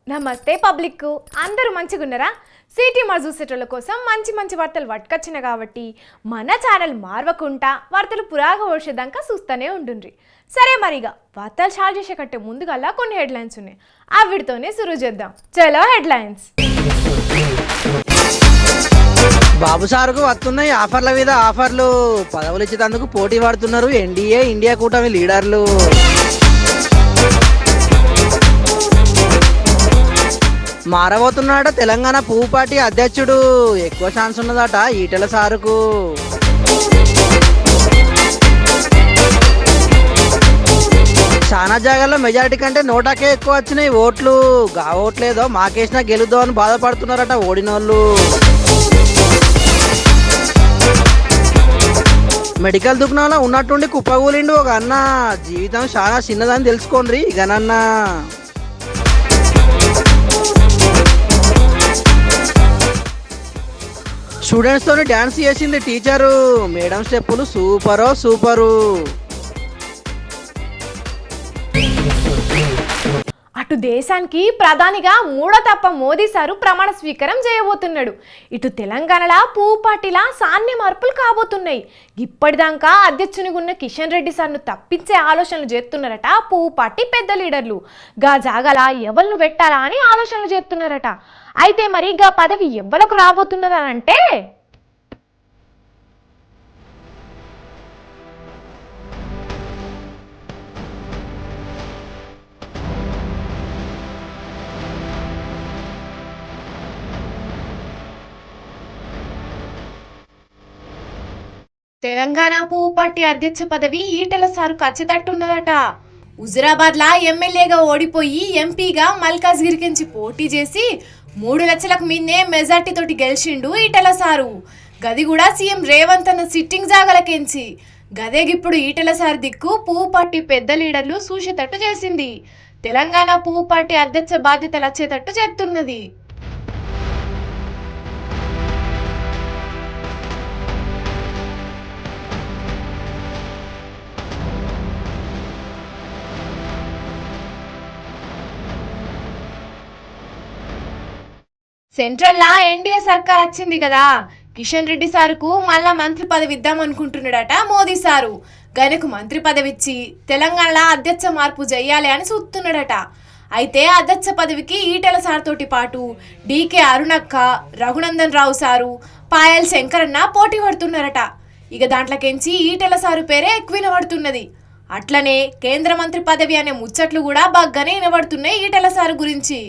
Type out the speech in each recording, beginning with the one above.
నమస్తే పబ్లిక్, అందరూ మంచిగున్నారా? సిటీ మా చూసేటోళ్ళ కోసం మంచి మంచి వార్తలు పట్టుకొచ్చిన కాబట్టి మన ఛానల్ మార్వకుండా వార్తలు పురాగ వచ్చేదాకా చూస్తూనే ఉండుండ్రి. సరే మరిగా వార్తలు స్టార్ట్ చేసే కంటే ముందుగల్లా కొన్ని హెడ్లైన్స్ ఉన్నాయి, వీటితోనే సురు చేద్దాం. చలో హెడ్లైన్స్. బాబు సార్కు వస్తున్నాయి ఆఫర్ల మీద ఆఫర్లు. పదవులు ఇచ్చేందుకు పోటీ పడుతున్నారు ఎన్డీఏ ఇండియా కూటమి లీడర్లు. మారబోతున్నాడ తెలంగాణ పువ్వు పార్టీ అధ్యక్షుడు. ఎక్కువ ఛాన్స్ ఉన్నదట ఈటెల సారుకు. చాలా జాగాల్లో మెజారిటీ కంటే నోటాకే ఎక్కువ వచ్చినాయి ఓట్లు. గా ఓట్లేదో మాకేసినా గెలుద్దాం అని బాధపడుతున్నారట ఓడినోళ్ళు. మెడికల్ దుకాణంలో ఉన్నట్టుండి కుప్పగూలిండు ఒక అన్న. జీవితం చాలా చిన్నదని తెలుసుకోండి ఇకనన్నా. స్టూడెంట్స్ తోని డాన్స్ చేసింది టీచరు. మేడం స్టెప్పులు సూపరు. అటు దేశానికి ప్రధానిగా మూడో తప్ప మోదీ సారు ప్రమాణ స్వీకారం చేయబోతున్నాడు. ఇటు తెలంగాణలో పువ్వు పార్టీలా సాన్య మార్పులు కాబోతున్నాయి. ఇప్పటిదాకా అధ్యక్షునిగా ఉన్న కిషన్ రెడ్డి సార్ను తప్పించే ఆలోచనలు చేస్తున్నారట పువ్వు పార్టీ పెద్ద లీడర్లు. గా జాగల ఎవరిని పెట్టాలా అని ఆలోచనలు చేస్తున్నారట. అయితే మరి గా పదవి ఎవరికి రాబోతున్నదనంటే తెలంగాణ పువ్వు పార్టీ అధ్యక్ష పదవి ఈటెల సారు ఖచ్చితట్టున్నదట. హుజురాబాద్ లా ఎమ్మెల్యేగా ఓడిపోయి ఎంపీగా మల్కాజ్గిరికి పోటీ చేసి 3 లక్షలకు మిన్నే మెజార్టీ తోటి గెలిచిండు ఈటెల సారు. గది కూడా సీఎం రేవంత్ అన్న సిట్టింగ్ జాగలకెంచి. గదేగిప్పుడు ఈటెల సారు దిక్కు పువ్వు పార్టీ పెద్ద లీడర్లు చూసేటట్టు చేసింది. తెలంగాణ పువ్వు పార్టీ అధ్యక్ష బాధ్యతలు వచ్చేటట్టు చెప్తున్నది. సెంట్రల్ లా ఎన్డీఏ సర్కార్ వచ్చింది కదా. కిషన్ రెడ్డి సారుకు మళ్ళా మంత్రి పదవి ఇద్దాం అనుకుంటున్నాడట మోదీ సారు. గనకు మంత్రి పదవి ఇచ్చి తెలంగాణలో అధ్యక్ష మార్పు చెయ్యాలి అని చూస్తున్నాడట. అయితే అధ్యక్ష పదవికి ఈటెల సార్ తోటి పాటు డీకే అరుణక్క, రఘునందన్ రావు సారు, పాయల్ శంకరన్న పోటీ పడుతున్నారట. ఇక దాంట్లోకెంచి ఈటెల సారు పేరే ఎక్కువ వినబడుతున్నది. అట్లనే కేంద్ర మంత్రి పదవి అనే ముచ్చట్లు కూడా బాగానే వినబడుతున్నాయి ఈటెల సారు గురించి.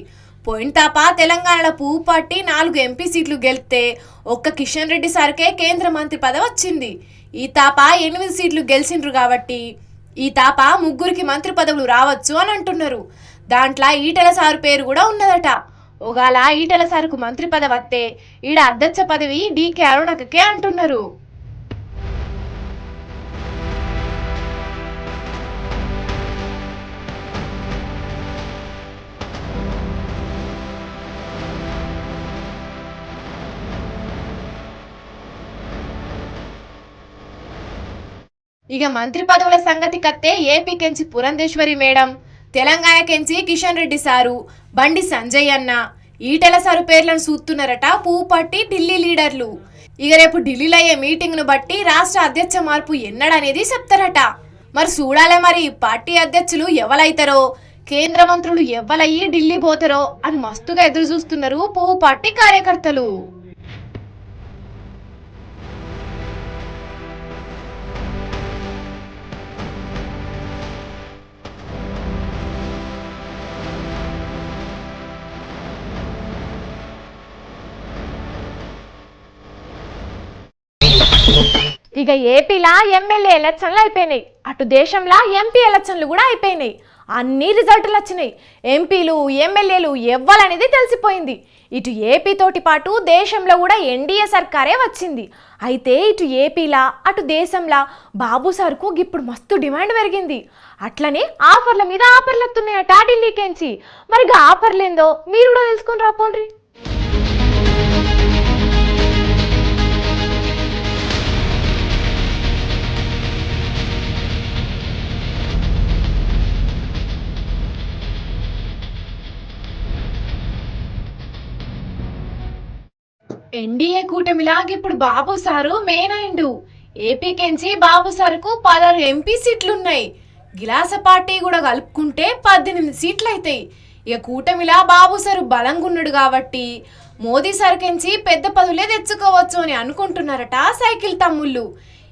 పోయిన తాప తెలంగాణలో పువ్వు పార్టీ 4 ఎంపీ సీట్లు గెలిస్తే ఒక్క కిషన్ రెడ్డి సార్కే కేంద్ర మంత్రి పదవి వచ్చింది. ఈ తాప 8 సీట్లు గెలిచిండ్రు కాబట్టి ఈ తాప 3 మంత్రి పదవులు రావచ్చు అని అంటున్నారు. దాంట్లో ఈటెల సారు పేరు కూడా ఉన్నదట. ఒకవేళ ఈటెల సారుకు మంత్రి పదవి వస్తే ఈడ అధ్యక్ష పదవి డీకే అరుణకే అంటున్నారు. ఇక మంత్రి పదవుల సంగతి కత్తే ఏపీకెంచి పురంధేశ్వరి మేడం, తెలంగాణకెంచి కిషన్ రెడ్డి సారు, బండి సంజయ్ అన్న, ఈటెల సారు పేర్లను చూస్తున్నారట పువ్వు పార్టీ ఢిల్లీ లీడర్లు. ఇక రేపు ఢిల్లీలో అయ్యే మీటింగ్ ను బట్టి రాష్ట్ర అధ్యక్ష మార్పు ఎన్నడనేది చెప్తారట. మరి చూడాలే మరి పార్టీ అధ్యక్షులు ఎవరైతారో, కేంద్ర మంత్రులు ఎవరయ్యి ఢిల్లీ పోతారో అని మస్తుగా ఎదురు చూస్తున్నారు పువ్వు పార్టీ కార్యకర్తలు. ఇక ఏపీలా ఎమ్మెల్యే ఎలక్షన్లు అయిపోయినాయి, అటు దేశంలో ఎంపీ ఎలక్షన్లు కూడా అయిపోయినాయి. అన్ని రిజల్టులు వచ్చినాయి. ఎంపీలు ఎమ్మెల్యేలు ఎవ్వాలనేది తెలిసిపోయింది. ఇటు ఏపీ తోటి పాటు దేశంలో కూడా ఎన్డీఏ సర్కారే వచ్చింది. అయితే ఇటు ఏపీలా అటు దేశంలో బాబు సార్కు ఇప్పుడు మస్తు డిమాండ్ పెరిగింది. అట్లనే ఆఫర్ల మీద ఆఫర్లు వస్తున్నాయట ఢిల్లీకెంచి. మరి ఆఫర్లు ఏందో మీరు కూడా తెలుసుకొని రాపోండ్రి. ఎన్డీఏ కూటమిలాగా ఇప్పుడు బాబు సారు మెయిన్ అయిండు. ఏపీకెంచి బాబు సారుకు 16 ఎంపీ సీట్లున్నాయి. గిలాస పార్టీ కూడా కలుపుకుంటే 18 సీట్లు అవుతాయి. ఇక కూటమిలా బాబు సారు బలంగా ఉన్నాడు కాబట్టి మోదీ సర్కెంచి పెద్ద పదవులే తెచ్చుకోవచ్చు అని అనుకుంటున్నారట సైకిల్ తమ్ముళ్ళు.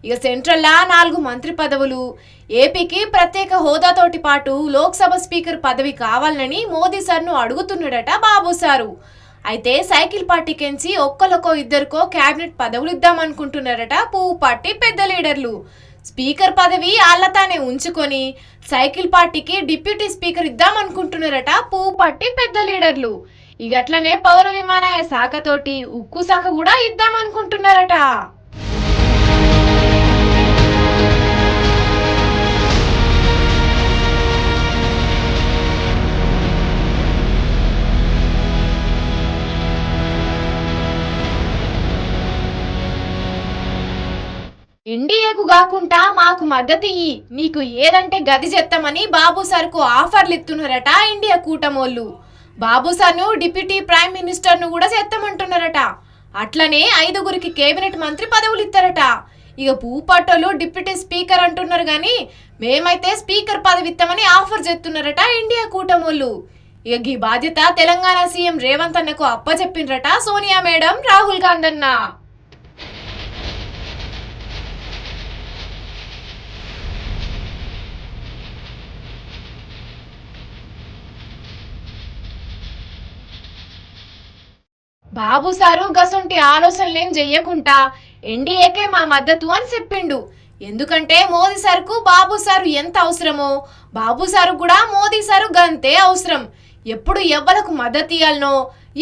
ఇక సెంట్రల్లా 4 మంత్రి పదవులు, ఏపీకి ప్రత్యేక హోదాతోటి పాటు లోక్సభ స్పీకర్ పదవి కావాలని మోదీ సార్ను అడుగుతున్నాడట బాబు సారు. అయితే సైకిల్ పార్టీకెంచి ఒక్కరికో ఇద్దరికో క్యాబినెట్ పదవులు ఇద్దామనుకుంటున్నారట పువ్వు పార్టీ పెద్ద లీడర్లు. స్పీకర్ పదవి ఆళ్లతానే ఉంచుకొని సైకిల్ పార్టీకి డిప్యూటీ స్పీకర్ ఇద్దామనుకుంటున్నారట పువ్వు పార్టీ పెద్ద లీడర్లు. ఇక అట్లనే పౌర విమానయాన శాఖతోటి ఉక్కు శాఖ కూడా ఇద్దామనుకుంటున్నారట. ఎన్డీఏకు కాకుండా మాకు మద్దతు ఇయ్యి, నీకు ఏదంటే గది చెప్తామని బాబు సార్కు ఆఫర్లు ఇస్తున్నారట ఇండియా కూటమోళ్ళు. బాబు సార్ను డిప్యూటీ ప్రైమ్ మినిస్టర్ను కూడా చేస్తామంటున్నారట. అట్లనే 5గురికి కేబినెట్ మంత్రి పదవులు ఇస్తారట. ఇక పూపట్టోళ్ళు డిప్యూటీ స్పీకర్ అంటున్నారు కానీ మేమైతే స్పీకర్ పదవి ఇస్తామని ఆఫర్ చేస్తున్నారట ఇండియా కూటమోళ్ళు. ఇక ఈ బాధ్యత తెలంగాణ సీఎం రేవంత్ అన్నకు అప్పచెప్పిండ్రట సోనియా మేడం, రాహుల్ గాంధీ అన్న. బాబు సారు గసొంటి ఆలోచనలేం చెయ్యకుండా ఎన్డీఏకే మా మద్దతు అని చెప్పిండు. ఎందుకంటే మోదీ సార్కు బాబు సారు ఎంత అవసరమో బాబు సారు కూడా మోదీ సారు గంతే అవసరం. ఎప్పుడు ఎవ్వలకు మద్దతు ఇయ్యాలనో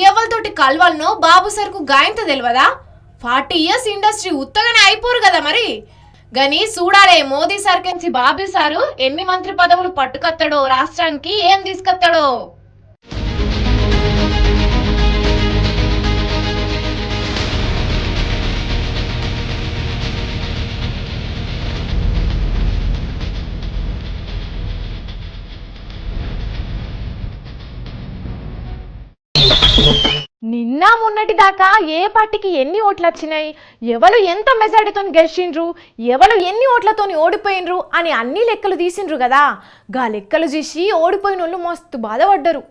ఎవరితోటి కలవాలనో బాబు సార్కు గాయంత తెలియదా? 40 years ఇండస్ట్రీ ఉత్తగానే అయిపోరు కదా మరి. గని చూడాలే మోదీ సార్కెంచి బాబు సారు ఎన్ని మంత్రి పదవులు పట్టుకొస్తాడో, రాష్ట్రానికి ఏం తీసుకొస్తాడో. నిన్న మొన్నటి దాకా ఏ పార్టీకి ఎన్ని ఓట్లు వచ్చినాయి, ఎవరు ఎంత మెజారిటీతో గెలిచిండ్రు, ఎవరు ఎన్ని ఓట్లతోని ఓడిపోయినరు అని అన్ని లెక్కలు తీసిండ్రు కదా. గా లెక్కలు చూసి ఓడిపోయిన వాళ్ళు మస్తు బాధపడ్డరు.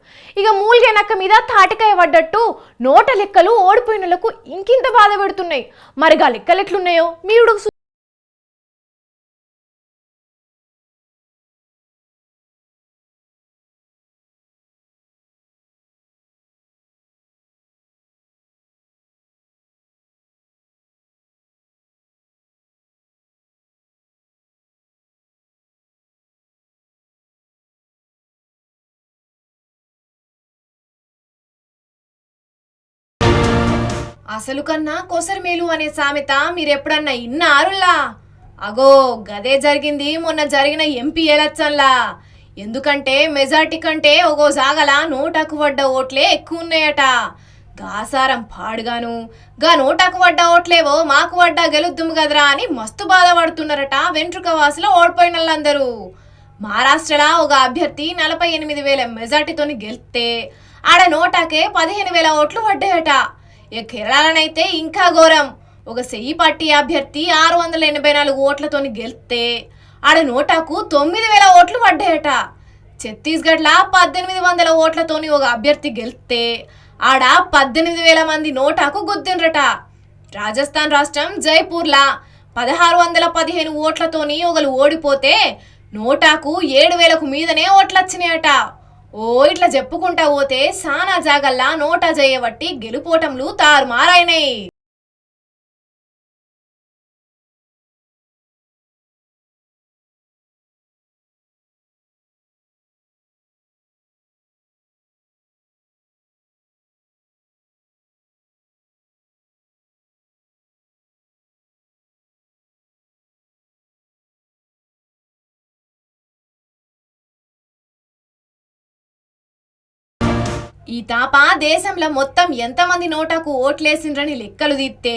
ఇక మూలిగే నక్క మీద తాటికాయ పడ్డట్టు నోట లెక్కలు ఓడిపోయిన వాళ్ళకు ఇంకింత బాధ పెడుతున్నాయి. మరి గా లెక్కలు ఎట్లున్నాయో మీరు అసలు కన్నా కొసరు మేలు అనే సామెత మీరెప్పుడన్నా ఇన్నారులా? అగో గదే జరిగింది మొన్న జరిగిన ఎంపీ ఎలక్షన్లా. ఎందుకంటే మెజార్టీ కంటే ఒగో జాగల నోటకు పడ్డ ఓట్లే ఎక్కువ ఉన్నాయట. గాసారం పాడుగాను గా నోటకు పడ్డ ఓట్లేవో మాకు పడ్డా గెలుద్దుము కదరా అని మస్తు బాధపడుతున్నారట వెంట్రుక వాసులో ఓడిపోయిన వాళ్ళందరూ. మహారాష్ట్రలో ఒక అభ్యర్థి 48,000 మెజార్టీతోని గెలిస్తే ఆడ నోటాకే 15,000 ఓట్లు పడ్డాయట. ఇక కేరళనైతే ఇంకా ఘోరం. ఒక సెయ్యి పార్టీ అభ్యర్థి 684 ఓట్లతోని గెలిస్తే ఆడ నోటాకు 9,000 ఓట్లు పడ్డాయట. ఛత్తీస్గఢ్లా 1,800 ఓట్లతోని ఒక అభ్యర్థి గెలిస్తే ఆడ 18,000 మంది నోటాకు గుద్దిండ్రట. రాజస్థాన్ రాష్ట్రం జైపూర్లా 1,615 ఓట్లతోని ఒకరు ఓడిపోతే నోటాకు 7,000కు మీదనే ఓట్లొచ్చినాయట. ఓ ఇట్లా చెప్పుకుంటా పోతే సానా జాగల్లా నోటా చేయబట్టి గెలుపోటంలు తారుమారైనాయి. ఈ తాప దేశంలో మొత్తం ఎంతమంది నోటాకు ఓట్లేసిండ్రని లెక్కలు తీస్తే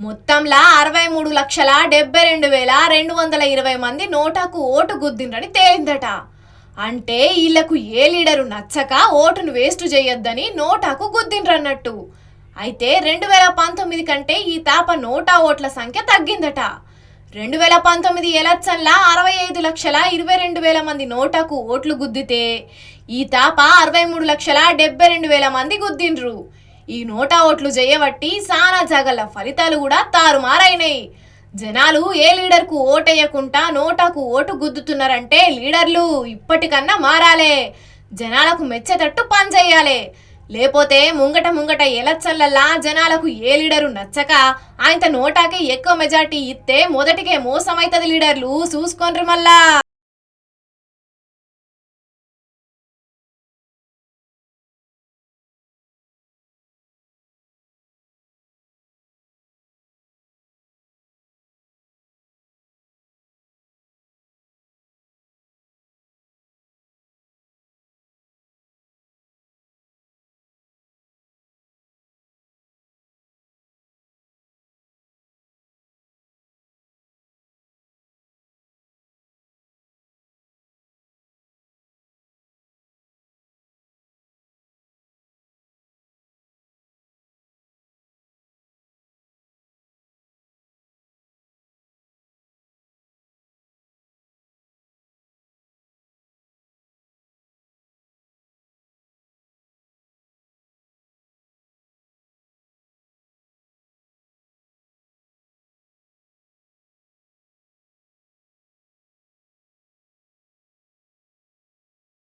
మొత్తంలా 63,72,220 మంది నోటాకు ఓటు గుద్దిండ్రని తేలిందట. అంటే వీళ్లకు ఏ లీడరు నచ్చక ఓటును వేస్ట్ చేయొద్దని నోటాకు గుద్దిండ్రన్నట్టు. అయితే 2019 కంటే ఈ తాప నోటా ఓట్ల సంఖ్య తగ్గిందట. 2019 ఎలక్షన్ల 65,22,000 మంది నోటాకు ఓట్లు గుద్దితే ఈ తాప 63,72,000 మంది గుద్దిండ్రు. ఈ నోటా ఓట్లు చేయబట్టి సానా జాగల ఫలితాలు కూడా తారుమారైనాయి. జనాలు ఏ లీడర్కు ఓటేయకుండా నోటాకు ఓటు గుద్దుతున్నారంటే లీడర్లు ఇప్పటికన్నా మారాలే, జనాలకు మెచ్చేటట్టు పనిచేయాలి. లేకపోతే ముంగట ఎలక్షన్లల్లా జనాలకు ఏ లీడరు నచ్చక ఆయన నోటాకే ఎక్కువ మెజార్టీ ఇస్తే మొదటికే మోసమైతది. లీడర్లు చూసుకోండ్రి మళ్ళా.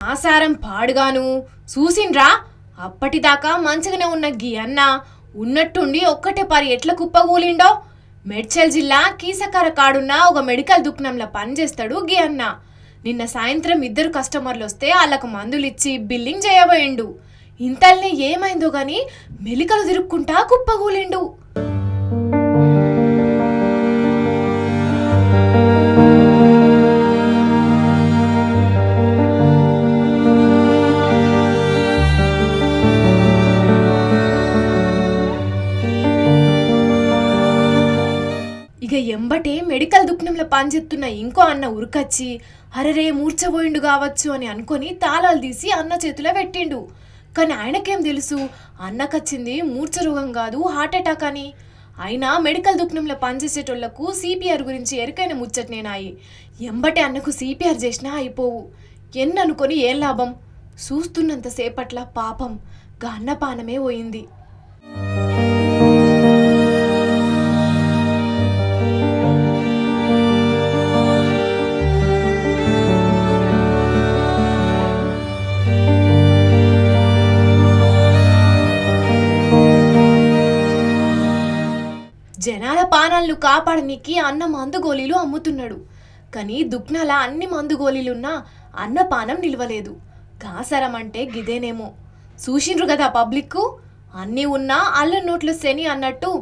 ఆసారం పాడుగాను చూసిండ్రా. అప్పటిదాకా మంచిగానే ఉన్న గీ అన్న ఉన్నట్టుండి ఒక్కటే పరి ఎట్ల కుప్పగూలిండో. మేడ్చల్ జిల్లా కీసకర కాడున్న ఒక మెడికల్ దుకాణంలో పనిచేస్తాడు గీ అన్న. నిన్న సాయంత్రం 2 కస్టమర్లు వస్తే వాళ్ళకు మందులిచ్చి బిల్లింగ్ చేయబోయిండు. ఇంతల్నే ఏమైందో గాని మెలికలు తిరుక్కుంటా కుప్పగూలిండు. ఎంబటే మెడికల్ దుకాణంలో పనిచేస్తున్న ఇంకో అన్న ఉరికొచ్చి అరరే మూర్చబోయిండు కావచ్చు అని అనుకొని తాళాలు తీసి అన్న చేతిలో పెట్టిండు. కానీ ఆయనకేం తెలుసు అన్నకచ్చింది మూర్ఛ రోగం కాదు, హార్ట్ అటాక్ అని. అయినా మెడికల్ దుకాణంలో పనిచేసేటోళ్లకు సిపిఆర్ గురించి ఎరికైన ముచ్చటనేనాయి. ఎంబటే అన్నకు సిపిఆర్ చేసినా అయిపోవు. ఎన్ననుకొని ఏం లాభం? చూస్తున్నంత సేపట్ల పాపం గా అన్నపానమే పోయింది. జనాల పానాలను కాపాడనీకి అన్న మందు గోళీలు అమ్ముతున్నాడు. కానీ దుక్నాల అన్ని మందు గోళీలున్నా అన్న పానం నిలవలేదు. కాసరం అంటే గిదేనేమో. చూసిండ్రు కదా పబ్లిక్కు. అన్నీ ఉన్నా అల్లం నోట్ల శని అన్నట్టు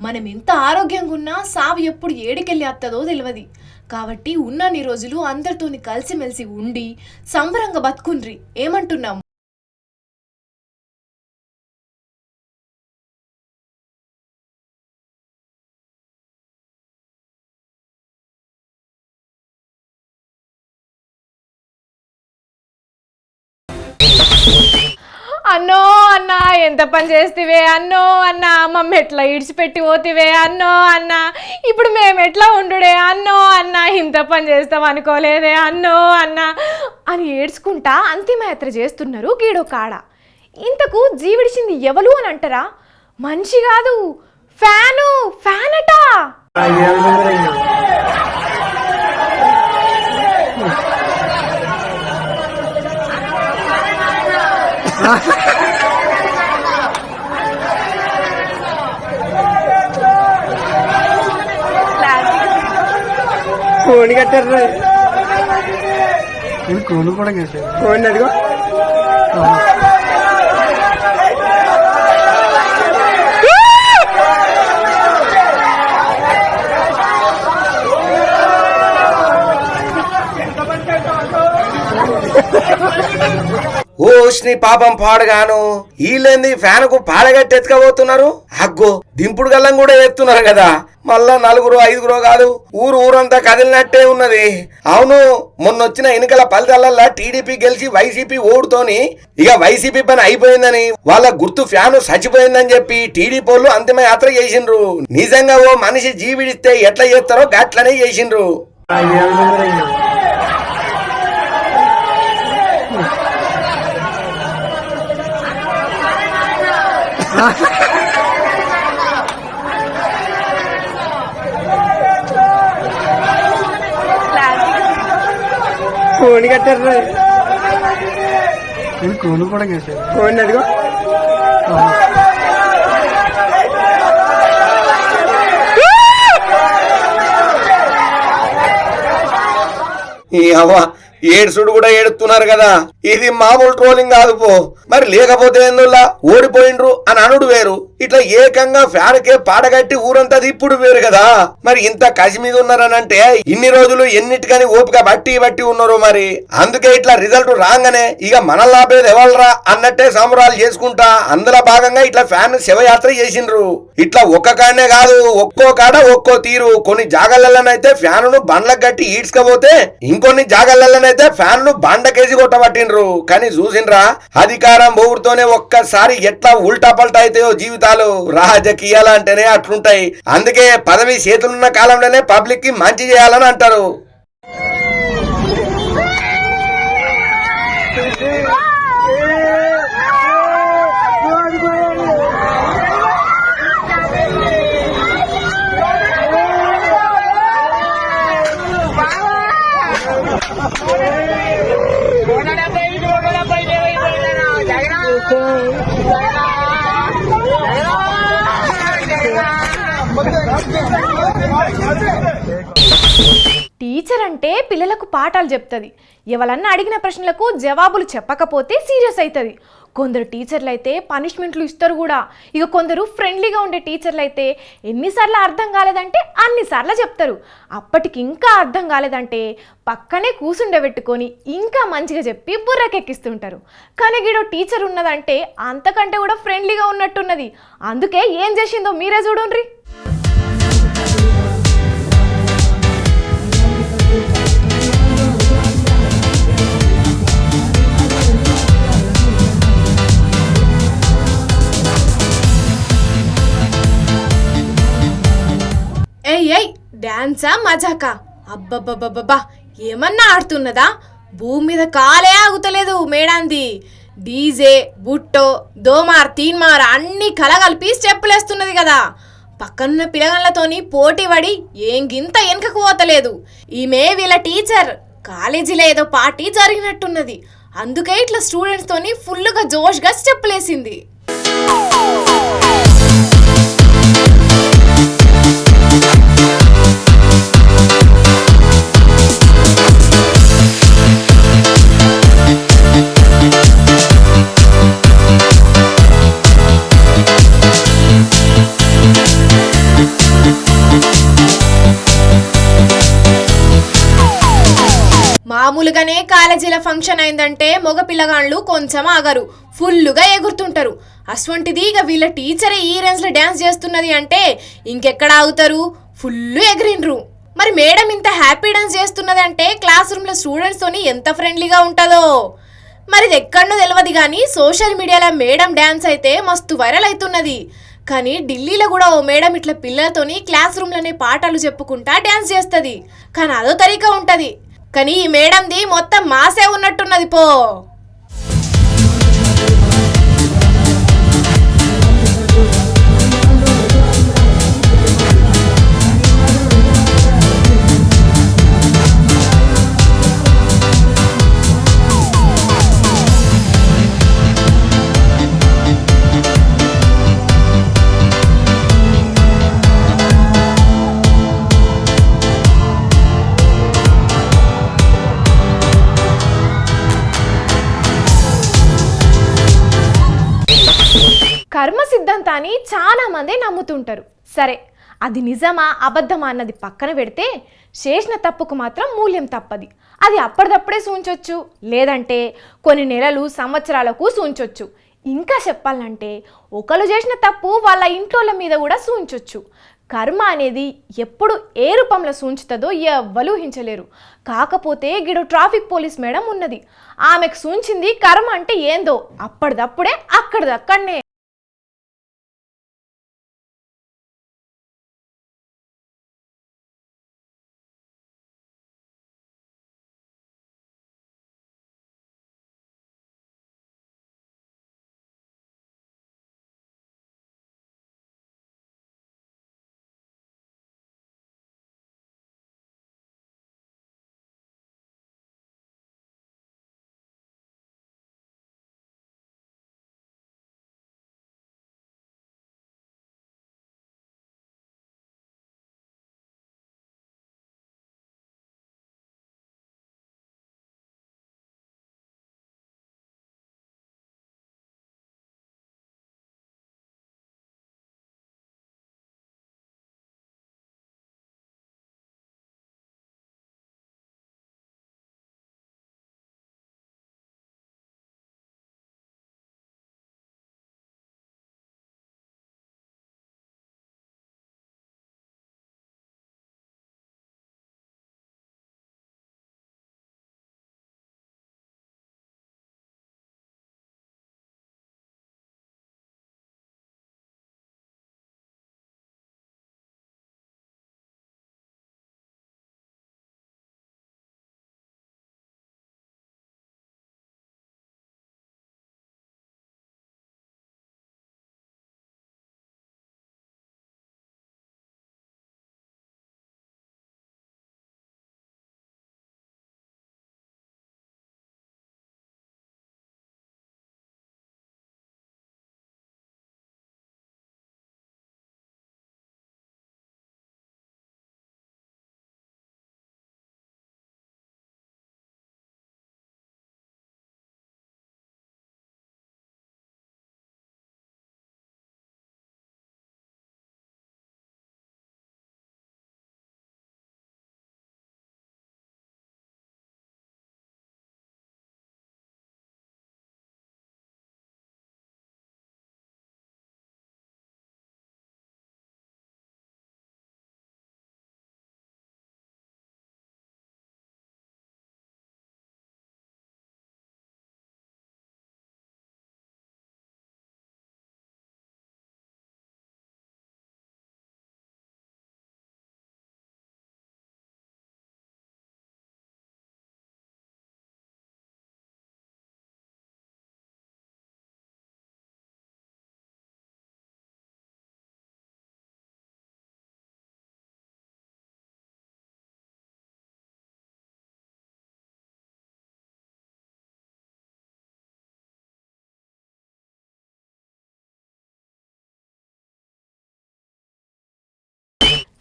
మనం ఎంత ఆరోగ్యంగా ఉన్నా సావు ఎప్పుడు ఏడికెళ్ళి వస్తుందో తెలియదు. కాబట్టి ఉన్నన్ని రోజులు అందరితోని కలిసిమెలిసి ఉండి సంబరంగా బతుకుండ్రి. ఏమంటున్నాం? అన్నో అన్న ఎంత పని చేస్తేవే అన్నో అన్న, మమ్మ ఎట్లా ఇడిచిపెట్టి పోతివే అన్నో అన్న, ఇప్పుడు మేము ఎట్లా ఉండుడే అన్నో అన్న, ఇంత పని చేస్తాం అనుకోలేదే అన్నో అన్న అని ఏడ్చుకుంటా అంతిమయాత్ర చేస్తున్నారు గీడో కాడ. ఇంతకు జీవిడిచింది ఎవరు అని అంటారా? మనిషి కాదు, ఫ్యాన్ అట. కోని కట్టారు, కోను కూడా కట్టారు. కోని అదిగో ఓష్ని పాపం పాడగాను. వీళ్ళేంది ఫ్యాన్ కు పాలగట్టి ఎత్తుకపోతున్నారు. అగ్గో దింపుడు గల్లం కూడా ఎత్తున్నారు కదా. మళ్ళా 4-5 కాదు ఊరంతా కదిలినట్టే ఉన్నది. అవును, మొన్నొచ్చిన ఎన్నికల ఫలితాలల్లా టీడీపీ గెలిచి వైసీపీ ఓడుతోని ఇక వైసీపీ పని అయిపోయిందని వాళ్ళ గుర్తు ఫ్యాను చచ్చిపోయిందని చెప్పి టీడీపీ వాళ్ళు అంతిమ యాత్ర చేసిండ్రు. నిజంగా ఓ మనిషి జీవిడిస్తే ఎట్లా చేస్తారో గట్లనే చేసిండ్రు. కోని కట్టారు కోను కూడా కట్టారు కోని అదిగో ఈ అవ్వ ఏడుసుడు కూడా ఏడుతున్నారు కదా, ఇది మామూలు ట్రోలింగ్ కాదు పో. మరి లేకపోతే ఎందులా ఓడిపోయిండ్రు అని అనుడు వేరు, ఇట్లా ఏకంగా ఫ్యాన్కే పాడగట్టి ఊరంతా ఇప్పుడు వేరు కదా. మరి ఇంత కసి మీద ఉన్నారనంటే ఇన్ని రోజులు ఎన్నిటికని ఓపిక బట్టి ఉన్నారు. మరి అందుకే ఇట్లా రిజల్ట్ రాగానే ఇక మన లాభేది ఎవరరా అన్నట్టే సంబరాలు చేసుకుంటా అందులో భాగంగా ఇట్లా ఫ్యాన్ శివయాత్ర చేసిండ్రు. ఇట్లా ఒక్క కాడనే కాదు, ఒక్కో కాడ ఒక్కో తీరు. కొన్ని జాగాలలోనైతే ఫ్యాన్ను బండ్లకు గట్టి ఈడ్చుకపోతే, ఇంకొన్ని జాగాలలోనైతే ఫ్యాన్ను బండకేసి కొట్టబట్టిండ్రు. కానీ చూసిండ్రా, అధికారం బోగుడుతోనే ఒక్కసారి ఎట్లా ఉల్టా పల్టా అయితాయో జీవితాలు. రాజకీయాలు అంటేనే అట్లుంటాయి. అందుకే పదవి చేతులున్న కాలంలోనే పబ్లిక్ కి మంచి చేయాలని అంటారు. టీచర్ అంటే పిల్లలకు పాఠాలు చెప్తుంది. ఎవరన్నా అడిగిన ప్రశ్నలకు జవాబులు చెప్పకపోతే సీరియస్ అవుతుంది. కొందరు టీచర్లు అయితే పనిష్మెంట్లు ఇస్తారు కూడా. ఇక కొందరు ఫ్రెండ్లీగా ఉండే టీచర్లు అయితే ఎన్నిసార్లు అర్థం కాలేదంటే అన్నిసార్లు చెప్తారు. అప్పటికి ఇంకా అర్థం కాలేదంటే పక్కనే కూసుండబెట్టుకొని ఇంకా మంచిగా చెప్పి బుర్రకెక్కిస్తుంటారు. కానీ గిడో టీచర్ ఉన్నదంటే అంతకంటే కూడా ఫ్రెండ్లీగా ఉన్నట్టున్నది. అందుకే ఏం చేసిందో మీరే చూడండి. ఏయ్ డాన్సా మజాకా? అబ్బబ్బబ్బబ్బా, ఏమన్నా ఆడుతున్నదా? భూమి మీద కాలే ఆగుతలేదు మేడాంది. డీజే, బుట్టో, దోమార్, తీన్మార్ అన్ని కలగలిపి స్టెప్పులేస్తున్నది కదా. పక్కనున్న పిల్లగాళ్ళతోని పోటీ పడి ఏం గింత వెనకకు పోతలేదు. ఈమె వీళ్ళ టీచర్. కాలేజీలో ఏదో పార్టీ జరిగినట్టున్నది. అందుకే ఇట్లా స్టూడెంట్స్ తోని ఫుల్గా జోష్గా స్టెప్పులేసింది. మామూలుగానే కాలేజీల ఫంక్షన్ అయిందంటే మగ పిల్లగాళ్ళు కొంచెం ఆగరు, ఫుల్లుగా ఎగురుతుంటారు. అటువంటిది ఇక వీళ్ళ టీచరే ఈ రేంజ్లో డ్యాన్స్ చేస్తున్నది అంటే ఇంకెక్కడ ఆగుతారు? ఫుల్లు ఎగిరిండ్రు. మరి మేడం ఇంత హ్యాపీ డాన్స్ చేస్తున్నది అంటే క్లాస్ రూమ్లో స్టూడెంట్స్తోని ఎంత ఫ్రెండ్లీగా ఉంటుందో. మరి ఇది ఎక్కడో తెలియదు కానీ సోషల్ మీడియాలో మేడం డ్యాన్స్ అయితే మస్తు వైరల్ అవుతున్నది. కానీ ఢిల్లీలో కూడా ఓ మేడం ఇట్లా పిల్లలతోని క్లాస్ రూమ్లోనే పాటలు చెప్పుకుంటా డ్యాన్స్ చేస్తుంది. కానీ అదో తరీకా ఉంటుంది. కానీ ఈ మేడంది మొత్తం మాసే ఉన్నట్టున్నది పో. కర్మ సిద్ధాంతాన్ని చాలా మంది నమ్ముతుంటారు. సరే, అది నిజమా అబద్ధమా అన్నది పక్కన పెడితే చేసిన తప్పుకు మాత్రం మూల్యం తప్పది. అది అప్పటిదప్పుడే సూంచొచ్చు, లేదంటే కొన్ని నెలలు సంవత్సరాలకు సూంచొచ్చు. ఇంకా చెప్పాలంటే ఒకళ్ళు చేసిన తప్పు వాళ్ళ ఇంట్లోళ్ళ మీద కూడా సూంచొచ్చు. కర్మ అనేది ఎప్పుడు ఏ రూపంలో సూంచుతుందో ఎవ్వరూ ఊహించలేరు. కాకపోతే గిడు ట్రాఫిక్ పోలీస్ మేడం ఉన్నది, ఆమెకు సూంచింది కర్మ అంటే ఏందో అప్పటిదప్పుడే అక్కడిదక్కడనే.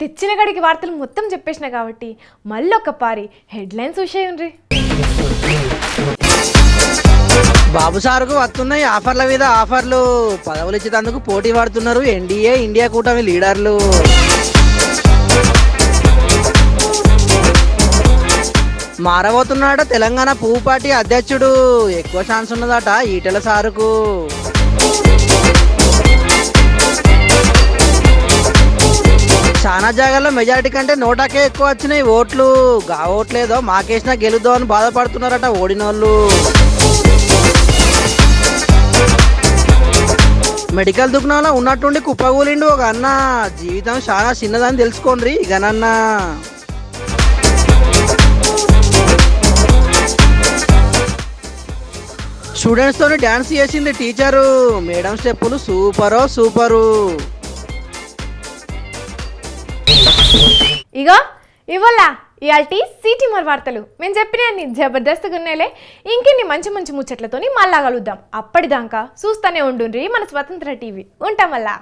తెచ్చిన గడికి వార్తలు మొత్తం చెప్పేసిన కాబట్టి మళ్ళొక్కపారి హెడ్లైన్స్ చూసేయండి. బాబు సార్కు వస్తున్నాయి ఆఫర్ల మీద ఆఫర్లు, పదవులు ఇచ్చేందుకు పోటీ పడుతున్నారు ఎన్డీఏ ఇండియా కూటమి లీడర్లు. మారబోతున్నాడ తెలంగాణ పువ్వు పార్టీ అధ్యక్షుడు, ఎక్కువ ఛాన్స్ ఉన్నదట ఈటెల సారుకు. చాలా జాగాల్లో మెజారిటీ కంటే నోటాకే ఎక్కువ వచ్చినాయి ఓట్లు, గా ఓట్లేదో మాకేసినా గెలుద్దాం అని బాధపడుతున్నారట ఓడినోళ్ళు. మెడికల్ దుకాణంలో ఉన్నట్టుండి కుప్పగూలిండు ఒక అన్న, జీవితం చాలా చిన్నదని తెలుసుకోండి ఇకనన్నా. స్టూడెంట్స్ తోని డాన్స్ చేసింది టీచరు, మేడం స్టెప్పులు సూపరు. ఇగో ఇవాళ ఇయాల్టీ సిటీ మరి వార్తలు మేము చెప్పిన జబర్దస్త్గా ఉన్నాయిలే. ఇంకెన్ని మంచి మంచి ముచ్చట్లతోని మళ్ళా కలుద్దాం. అప్పటిదాకా చూస్తూనే ఉండుండ్రి మన స్వతంత్ర టీవీ. ఉంటాం మళ్ళా.